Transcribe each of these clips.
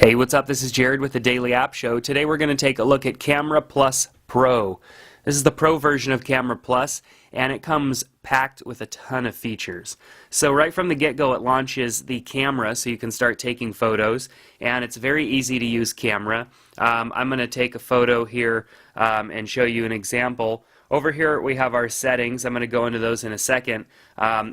Hey, what's up? This is Jared with the Daily App Show. Today we're going to take a look at Camera Plus Pro. This is the Pro version of Camera Plus, and it comes packed with a ton of features. So right from the get-go, it launches the camera so you can start taking photos, and it's very easy to use camera. I'm going to take a photo here and show you an example. Over here we have our settings. I'm going to go into those in a second.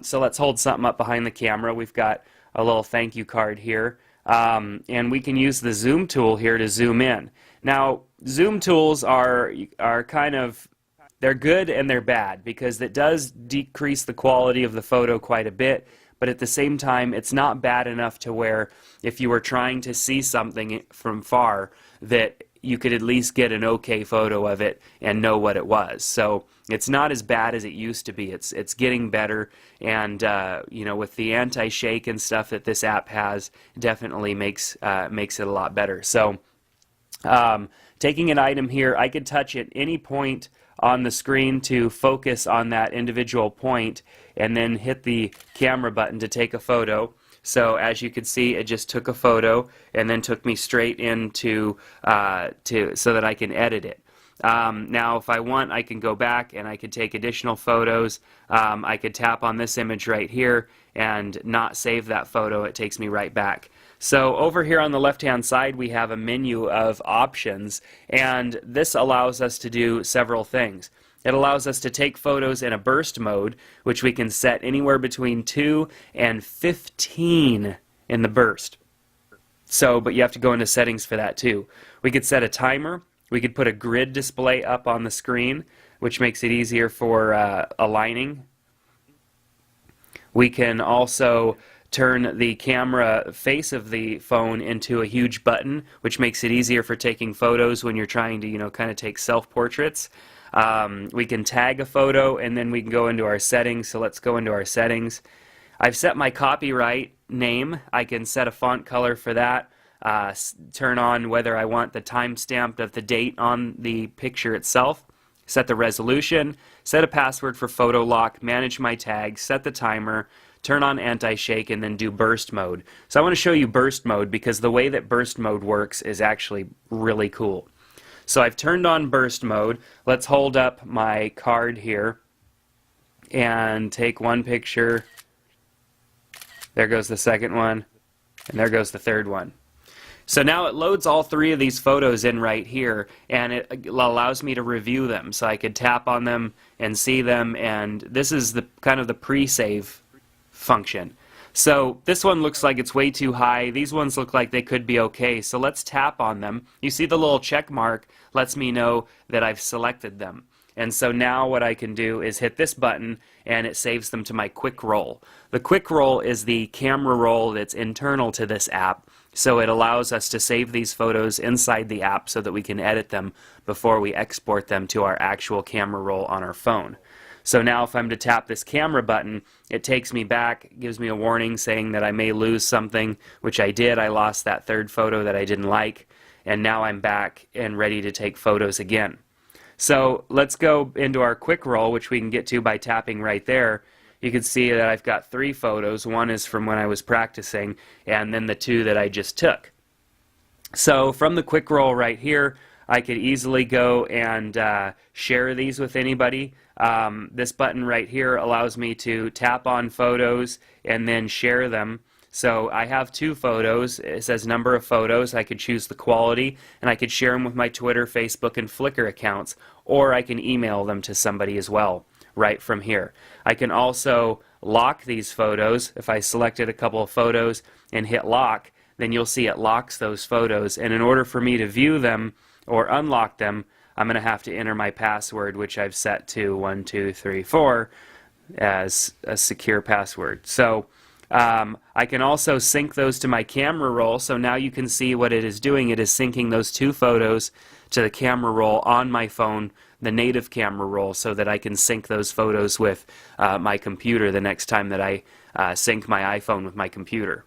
So let's hold something up behind the camera. We've got a little thank you card here. And we can use the zoom tool here to zoom in. Now, zoom tools are kind of, they're good and they're bad because it does decrease the quality of the photo quite a bit, but at the same time it's not bad enough to where if you were trying to see something from far that you could at least get an okay photo of it and know what it was. So it's not as bad as it used to be. It's getting better, and you know, with the anti-shake and stuff that this app has, definitely makes it a lot better. So taking an item here, I could touch at any point on the screen to focus on that individual point, and then hit the camera button to take a photo. So as you can see, it just took a photo and then took me straight into so that I can edit it. Now if I want, I can go back and I could take additional photos. I could tap on this image right here and not save that photo. It takes me right back. So over here on the left hand side we have a menu of options, and this allows us to do several things. It allows us to take photos in a burst mode, which we can set anywhere between 2 and 15 in the burst. So, but you have to go into settings for that too. We could set a timer. We could put a grid display up on the screen, which makes it easier for aligning. We can also turn the camera face of the phone into a huge button, which makes it easier for taking photos when you're trying to, you know, kind of take self-portraits. We can tag a photo, and then we can go into our settings. So let's go into our settings. I've set my copyright name. I can set a font color for that. Turn on whether I want the timestamp of the date on the picture itself. Set the resolution. Set a password for photo lock. Manage my tags. Set the timer. Turn on anti-shake, and then do burst mode. So I want to show you burst mode because the way that burst mode works is actually really cool. So I've turned on burst mode. Let's hold up my card here and take one picture. There goes the second one, and there goes the third one. So now it loads all three of these photos in right here, and it allows me to review them. So I could tap on them and see them, and this is the kind of the pre-save function. So this one looks like it's way too high. These ones look like they could be okay. So let's tap on them. You see the little check mark lets me know that I've selected them. And so now what I can do is hit this button, and it saves them to my quick roll. The quick roll is the camera roll that's internal to this app. So it allows us to save these photos inside the app so that we can edit them before we export them to our actual camera roll on our phone. So now if I'm to tap this camera button, it takes me back, gives me a warning saying that I may lose something, which I did. I lost that third photo that I didn't like, and now I'm back and ready to take photos again. So let's go into our quick roll, which we can get to by tapping right there. You can see that I've got 3 photos. One is from when I was practicing, and then the 2 that I just took. So from the quick roll right here, I could easily go and share these with anybody. This button right here allows me to tap on photos and then share them. So I have 2 photos. It says number of photos. I could choose the quality, and I could share them with my Twitter, Facebook, and Flickr accounts, or I can email them to somebody as well right from here. I can also lock these photos. If I selected a couple of photos and hit lock, then you'll see it locks those photos, and in order for me to view them or unlock them, I'm going to have to enter my password, which I've set to 1234 as a secure password. So I can also sync those to my camera roll, so now you can see what it is doing. It is syncing those 2 photos to the camera roll on my phone, the native camera roll, so that I can sync those photos with my computer the next time that I sync my iPhone with my computer.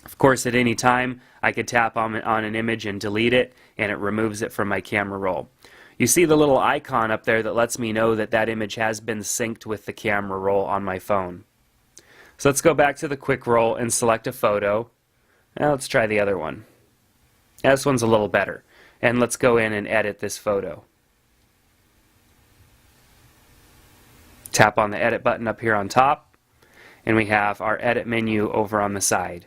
Of course, at any time, I could tap on an image and delete it, and it removes it from my camera roll. You see the little icon up there that lets me know that that image has been synced with the camera roll on my phone. So let's go back to the quick roll and select a photo. Now let's try the other one. This one's a little better. And let's go in and edit this photo. Tap on the edit button up here on top, and we have our edit menu over on the side.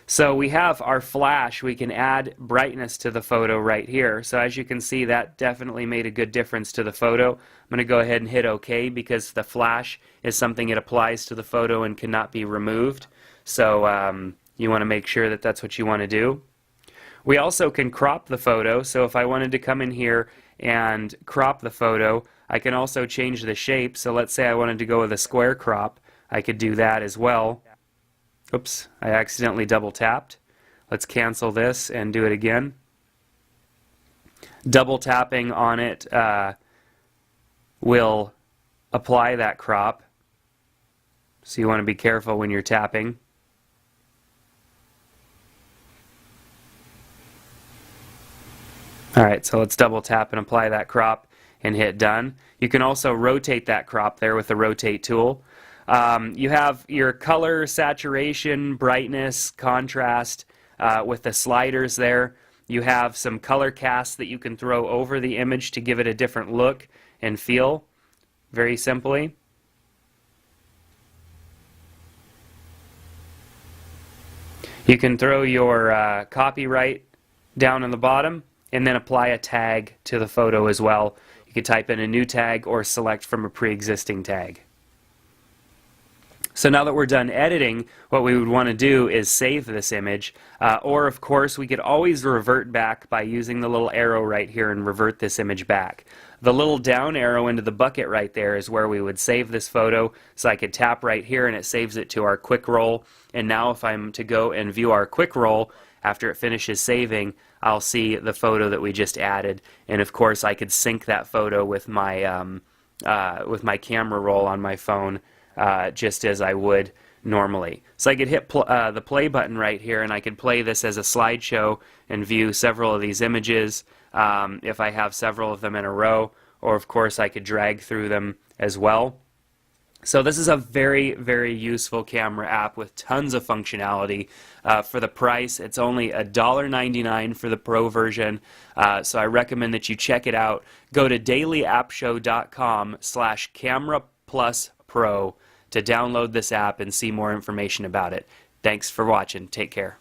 So we have our flash. We can add brightness to the photo right here. So as you can see, that definitely made a good difference to the photo. I'm going to go ahead and hit OK because the flash is something that applies to the photo and cannot be removed. So you want to make sure that that's what you want to do. We also can crop the photo. So if I wanted to come in here and crop the photo, I can also change the shape. So let's say I wanted to go with a square crop. I could do that as well. Oops, I accidentally double tapped. Let's cancel this and do it again. Double tapping on it will apply that crop. So you want to be careful when you're tapping. Alright, so let's double tap and apply that crop and hit done. You can also rotate that crop there with the rotate tool. You have your color, saturation, brightness, contrast with the sliders there. You have some color casts that you can throw over the image to give it a different look and feel, very simply. You can throw your copyright down on the bottom and then apply a tag to the photo as well. You can type in a new tag or select from a pre-existing tag. So now that we're done editing, what we would want to do is save this image, or of course we could always revert back by using the little arrow right here and revert this image back. The little down arrow into the bucket right there is where we would save this photo, so I could tap right here and it saves it to our quick roll. And now if I'm to go and view our quick roll after it finishes saving, I'll see the photo that we just added, and of course I could sync that photo with my camera roll on my phone just as I would normally. So I could hit the play button right here and I could play this as a slideshow and view several of these images if I have several of them in a row, or of course I could drag through them as well. So this is a very, very useful camera app with tons of functionality. For the price, it's only $1.99 for the Pro version, so I recommend that you check it out. Go to dailyappshow.com/CameraPlusPro to download this app and see more information about it. Thanks for watching. Take care.